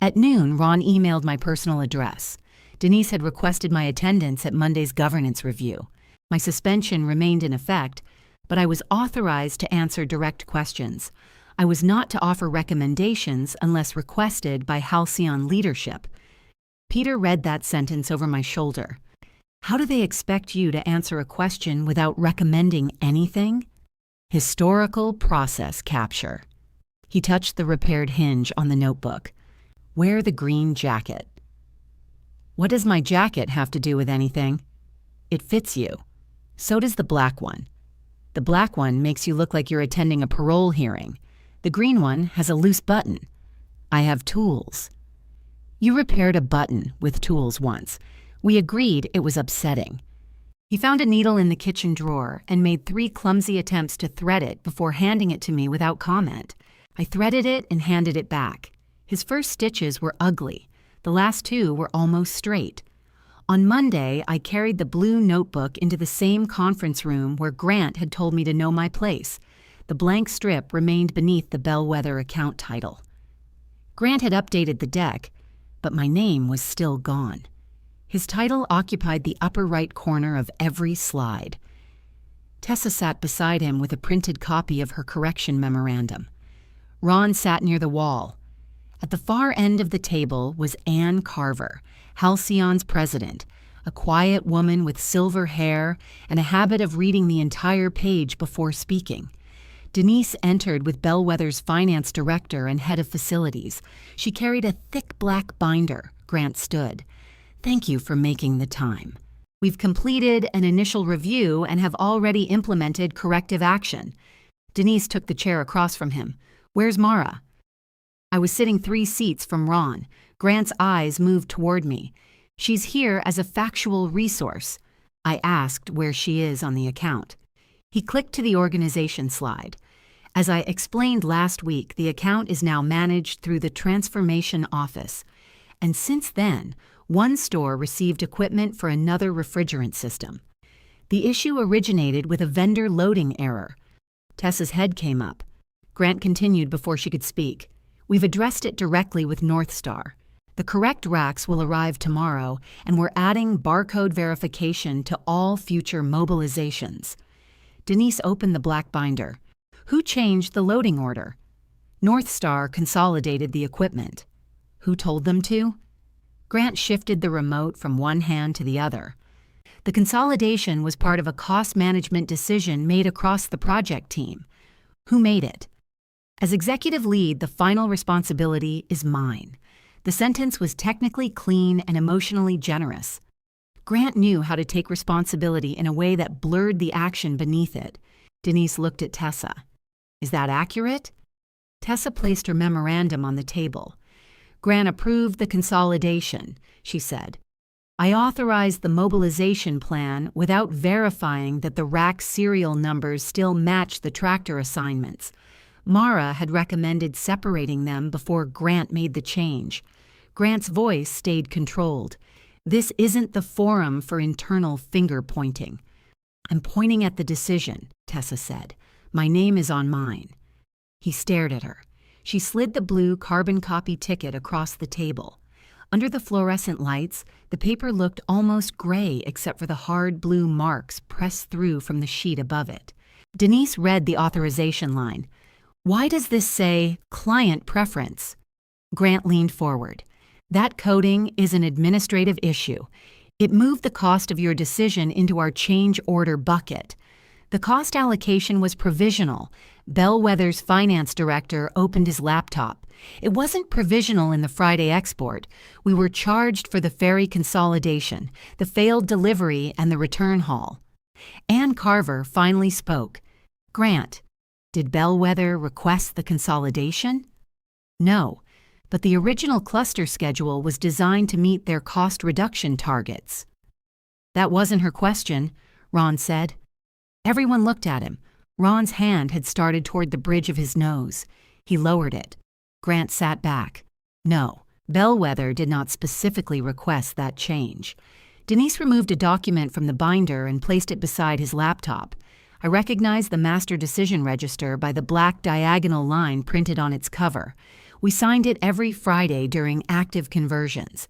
A: At noon, Ron emailed my personal address. Denise had requested my attendance at Monday's governance review. My suspension remained in effect, but I was authorized to answer direct questions. I was not to offer recommendations unless requested by Halcyon leadership. Peter read that sentence over my shoulder. How do they expect you to answer a question without recommending anything? Historical process capture. He touched the repaired hinge on the notebook. Wear the green jacket. What does my jacket have to do with anything? It fits you. So does the black one. The black one makes you look like you're attending a parole hearing. The green one has a loose button. I have tools. You repaired a button with tools once. We agreed it was upsetting. He found a needle in the kitchen drawer and made 3 clumsy attempts to thread it before handing it to me without comment. I threaded it and handed it back. His first stitches were ugly. The last 2 were almost straight. On Monday, I carried the blue notebook into the same conference room where Grant had told me to know my place. The blank strip remained beneath the Bellwether account title. Grant had updated the deck, but my name was still gone. His title occupied the upper right corner of every slide. Tessa sat beside him with a printed copy of her correction memorandum. Ron sat near the wall. At the far end of the table was Anne Carver, Halcyon's president, a quiet woman with silver hair and a habit of reading the entire page before speaking. Denise entered with Bellwether's finance director and head of facilities. She carried a thick black binder. Grant stood. Thank you for making the time. We've completed an initial review and have already implemented corrective action. Denise took the chair across from him. Where's Mara? I was sitting 3 seats from Ron. Grant's eyes moved toward me. She's here as a factual resource. I asked where she is on the account. He clicked to the organization slide. As I explained last week, the account is now managed through the Transformation Office. And since then, One store received equipment for another refrigerant system. The issue originated with a vendor loading error. Tessa's head came up. Grant continued before she could speak. We've addressed it directly with North Star. The correct racks will arrive tomorrow, and we're adding barcode verification to all future mobilizations. Denise opened the black binder. Who changed the loading order? North Star consolidated the equipment. Who told them to? Grant shifted the remote from one hand to the other. The consolidation was part of a cost management decision made across the project team. Who made it? As executive lead, the final responsibility is mine. The sentence was technically clean and emotionally generous. Grant knew how to take responsibility in a way that blurred the action beneath it. Denise looked at Tessa. Is that accurate? Tessa placed her memorandum on the table. Grant approved the consolidation, she said. I authorized the mobilization plan without verifying that the rack serial numbers still matched the tractor assignments. Mara had recommended separating them before Grant made the change. Grant's voice stayed controlled. This isn't the forum for internal finger-pointing. I'm pointing at the decision, Tessa said. My name is on mine. He stared at her. She slid the blue carbon copy ticket across the table. Under the fluorescent lights, the paper looked almost gray except for the hard blue marks pressed through from the sheet above it. Denise read the authorization line. Why does this say client preference? Grant leaned forward. That coding is an administrative issue. It moved the cost of your decision into our change order bucket. The cost allocation was provisional. Bellwether's finance director opened his laptop. It wasn't provisional in the Friday export. We were charged for the ferry consolidation, the failed delivery, and the return haul. Ann Carver finally spoke. Grant, did Bellwether request the consolidation? No, but the original cluster schedule was designed to meet their cost reduction targets. That wasn't her question, Ron said. Everyone looked at him. Ron's hand had started toward the bridge of his nose. He lowered it. Grant sat back. No, Bellwether did not specifically request that change. Denise removed a document from the binder and placed it beside his laptop. I recognized the master decision register by the black diagonal line printed on its cover. We signed it every Friday during active conversions.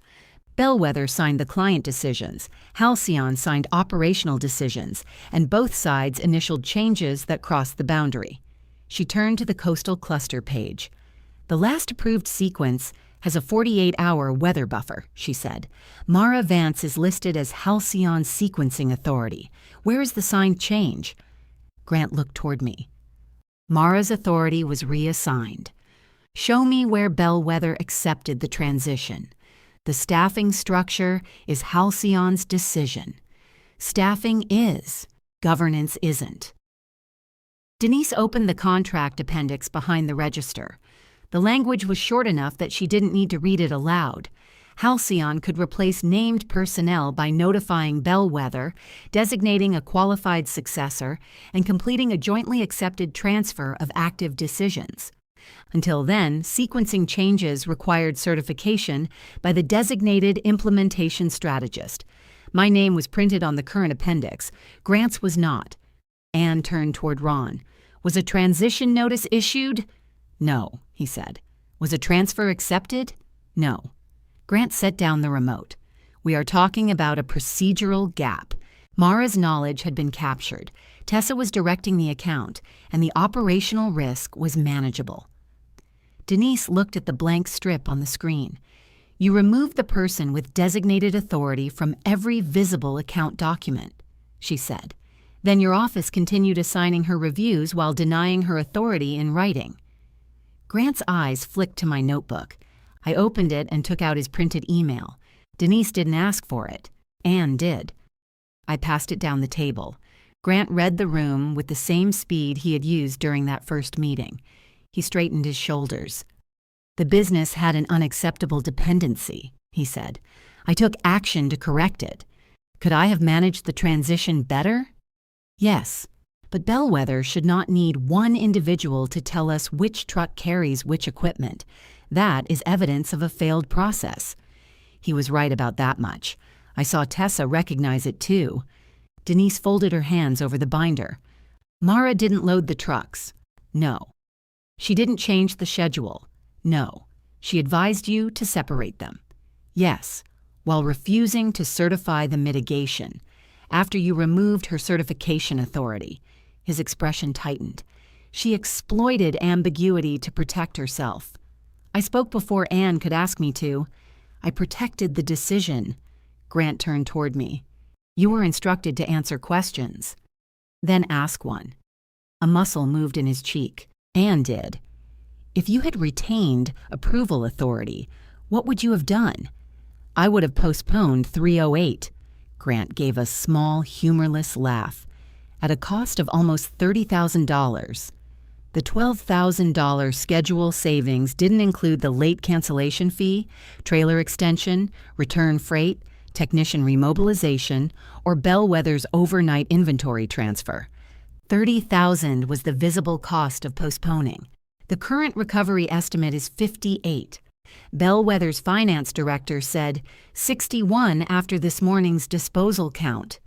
A: Bellwether signed the client decisions, Halcyon signed operational decisions, and both sides initialed changes that crossed the boundary. She turned to the coastal cluster page. The last approved sequence has a 48-hour weather buffer, she said. Mara Vance is listed as Halcyon Sequencing Authority. Where is the signed change? Grant looked toward me. Mara's authority was reassigned. Show me where Bellwether accepted the transition. The staffing structure is Halcyon's decision. Staffing is, governance isn't. Denise opened the contract appendix behind the register. The language was short enough that she didn't need to read it aloud. Halcyon could replace named personnel by notifying Bellwether, designating a qualified successor, and completing a jointly accepted transfer of active decisions. Until then, sequencing changes required certification by the designated implementation strategist. My name was printed on the current appendix. Grant's was not. Anne turned toward Ron. Was a transition notice issued? No, he said. Was a transfer accepted? No. Grant set down the remote. We are talking about a procedural gap. Mara's knowledge had been captured. Tessa was directing the account, and the operational risk was manageable. Denise looked at the blank strip on the screen. You removed the person with designated authority from every visible account document, she said. Then your office continued assigning her reviews while denying her authority in writing. Grant's eyes flicked to my notebook. I opened it and took out his printed email. Denise didn't ask for it. Anne did. I passed it down the table. Grant read the room with the same speed he had used during that first meeting. He straightened his shoulders. The business had an unacceptable dependency, he said. I took action to correct it. Could I have managed the transition better? Yes, but Bellwether should not need one individual to tell us which truck carries which equipment. That is evidence of a failed process. He was right about that much. I saw Tessa recognize it too. Denise folded her hands over the binder. Mara didn't load the trucks. No. She didn't change the schedule. No. She advised you to separate them. Yes, while refusing to certify the mitigation. After you removed her certification authority. His expression tightened. She exploited ambiguity to protect herself. I spoke before Anne could ask me to. I protected the decision. Grant turned toward me. You were instructed to answer questions. Then ask one. A muscle moved in his cheek. Anne did. If you had retained approval authority, what would you have done? I would have postponed 308. Grant gave a small, humorless laugh. At a cost of almost $30,000. The $12,000 schedule savings didn't include the late cancellation fee, trailer extension, return freight, technician remobilization, or Bellwether's overnight inventory transfer. $30,000 was the visible cost of postponing. The current recovery estimate is $58,000. Bellwether's finance director said $61,000 after this morning's disposal count.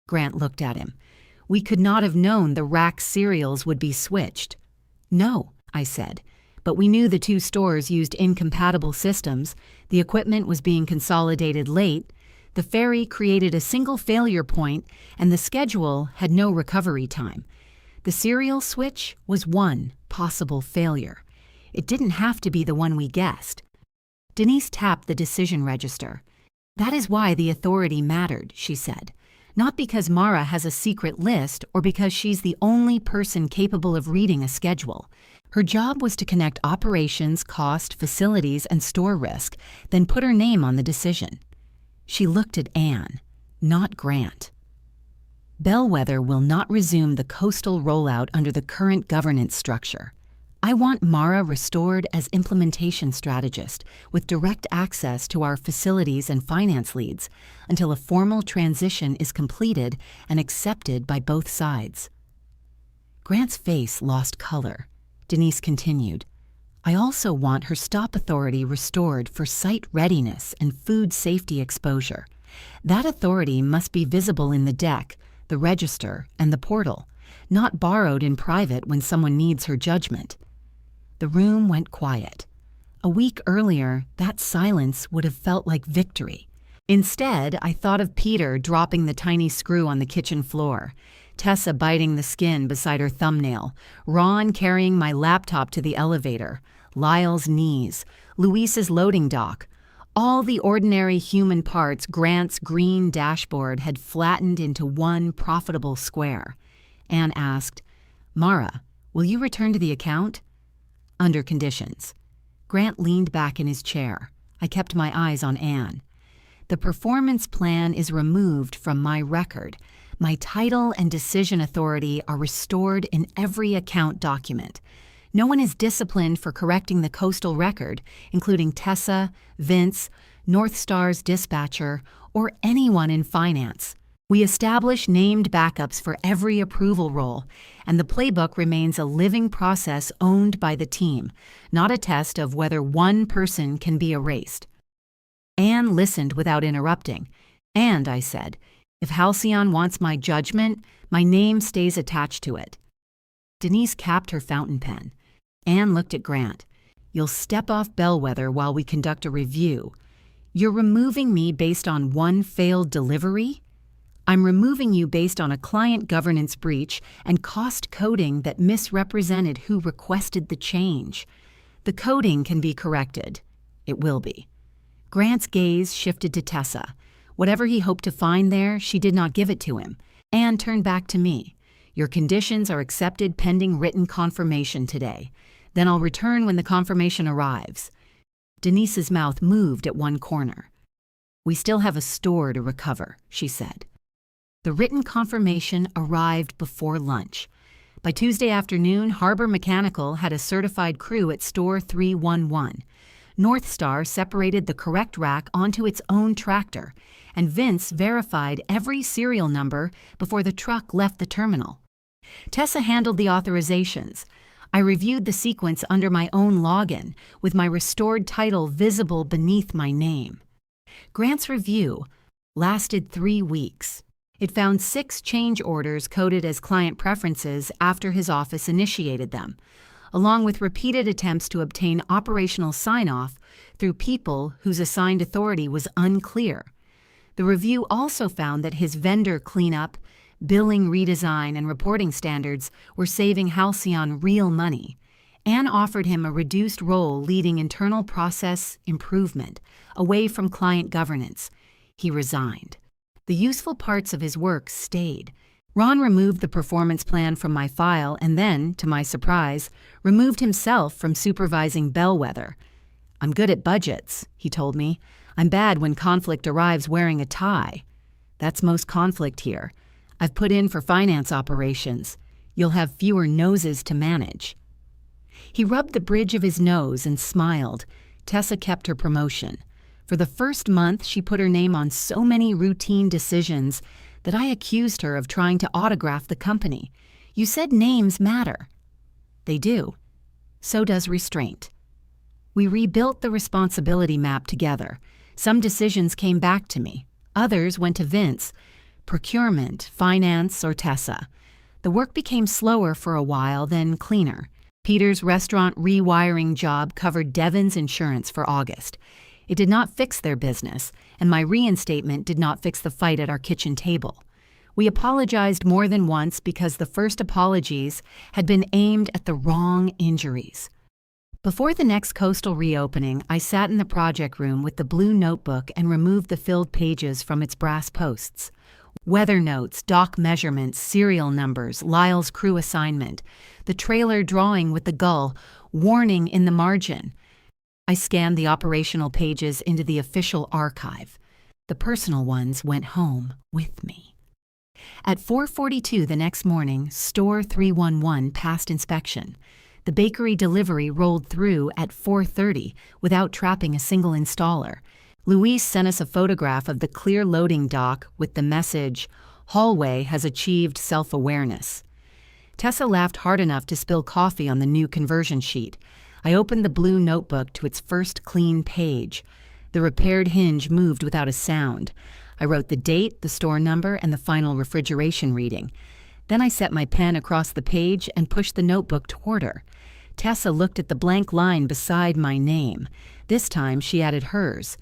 A: Grant looked at him. We could not have known the rack serials would be switched. No, I said, but we knew the two stores used incompatible systems, the equipment was being consolidated late, the ferry created a single failure point, and the schedule had no recovery time. The serial switch was one possible failure. It didn't have to be the one we guessed. Denise tapped the decision register. That is why the authority mattered, she said. Not because Mara has a secret list or because she's the only person capable of reading a schedule. Her job was to connect operations, cost, facilities, and store risk, then put her name on the decision. She looked at Anne, not Grant. Bellwether will not resume the coastal rollout under the current governance structure. I want Mara restored as implementation strategist with direct access to our facilities and finance leads until a formal transition is completed and accepted by both sides. Grant's face lost color. Denise continued, I also want her stop authority restored for site readiness and food safety exposure. That authority must be visible in the deck, the register, and the portal, not borrowed in private when someone needs her judgment. The room went quiet. A week earlier, that silence would have felt like victory. Instead, I thought of Peter dropping the tiny screw on the kitchen floor, Tessa biting the skin beside her thumbnail, Ron carrying my laptop to the elevator, Lyle's knees, Luis's loading dock. All the ordinary human parts Grant's green dashboard had flattened into one profitable square. Anne asked, Mara, will you return to the account? Under conditions. Grant leaned back in his chair. I kept my eyes on Anne. The performance plan is removed from my record. My title and decision authority are restored in every account document. No one is disciplined for correcting the coastal record, including Tessa, Vince, North Star's dispatcher, or anyone in finance. We establish named backups for every approval role, and the playbook remains a living process owned by the team, not a test of whether one person can be erased. Anne listened without interrupting, and I said, if Halcyon wants my judgment, my name stays attached to it. Denise capped her fountain pen. Anne looked at Grant. You'll step off Bellwether while we conduct a review. You're removing me based on one failed delivery? I'm removing you based on a client governance breach and cost coding that misrepresented who requested the change. The coding can be corrected. It will be. Grant's gaze shifted to Tessa. Whatever he hoped to find there, she did not give it to him. Anne turned back to me. Your conditions are accepted pending written confirmation today. Then I'll return when the confirmation arrives. Denise's mouth moved at one corner. We still have a store to recover, she said. The written confirmation arrived before lunch. By Tuesday afternoon, Harbor Mechanical had a certified crew at Store 311. North Star separated the correct rack onto its own tractor, and Vince verified every serial number before the truck left the terminal. Tessa handled the authorizations. I reviewed the sequence under my own login, with my restored title visible beneath my name. Grant's review lasted 3 weeks. It found 6 change orders coded as client preferences after his office initiated them, along with repeated attempts to obtain operational sign-off through people whose assigned authority was unclear. The review also found that his vendor cleanup, billing redesign, and reporting standards were saving Halcyon real money. Anne offered him a reduced role leading internal process improvement, away from client governance. He resigned. The useful parts of his work stayed. Ron removed the performance plan from my file and then, to my surprise, removed himself from supervising Bellwether. "I'm good at budgets," he told me. "I'm bad when conflict arrives wearing a tie." "That's most conflict here. I've put in for finance operations. You'll have fewer noses to manage." He rubbed the bridge of his nose and smiled. Tessa kept her promotion. For the first month, she put her name on so many routine decisions that I accused her of trying to autograph the company. "You said names matter." "They do. So does restraint." We rebuilt the responsibility map together. Some decisions came back to me. Others went to Vince. Procurement, finance, or Tessa. The work became slower for a while, then cleaner. Peter's restaurant rewiring job covered Devon's insurance for August. It did not fix their business, and my reinstatement did not fix the fight at our kitchen table. We apologized more than once because the first apologies had been aimed at the wrong injuries. Before the next coastal reopening, I sat in the project room with the blue notebook and removed the filled pages from its brass posts. Weather notes, dock measurements, serial numbers, Lyle's crew assignment, the trailer drawing with the gull, warning in the margin. I scanned the operational pages into the official archive. The personal ones went home with me. At 4:42 the next morning, Store 311 passed inspection. The bakery delivery rolled through at 4:30 without trapping a single installer. Luis sent us a photograph of the clear loading dock with the message, "Hallway has achieved self-awareness." Tessa laughed hard enough to spill coffee on the new conversion sheet. I opened the blue notebook to its first clean page. The repaired hinge moved without a sound. I wrote the date, the store number, and the final refrigeration reading. Then I set my pen across the page and pushed the notebook toward her. Tessa looked at the blank line beside my name. This time she added hers.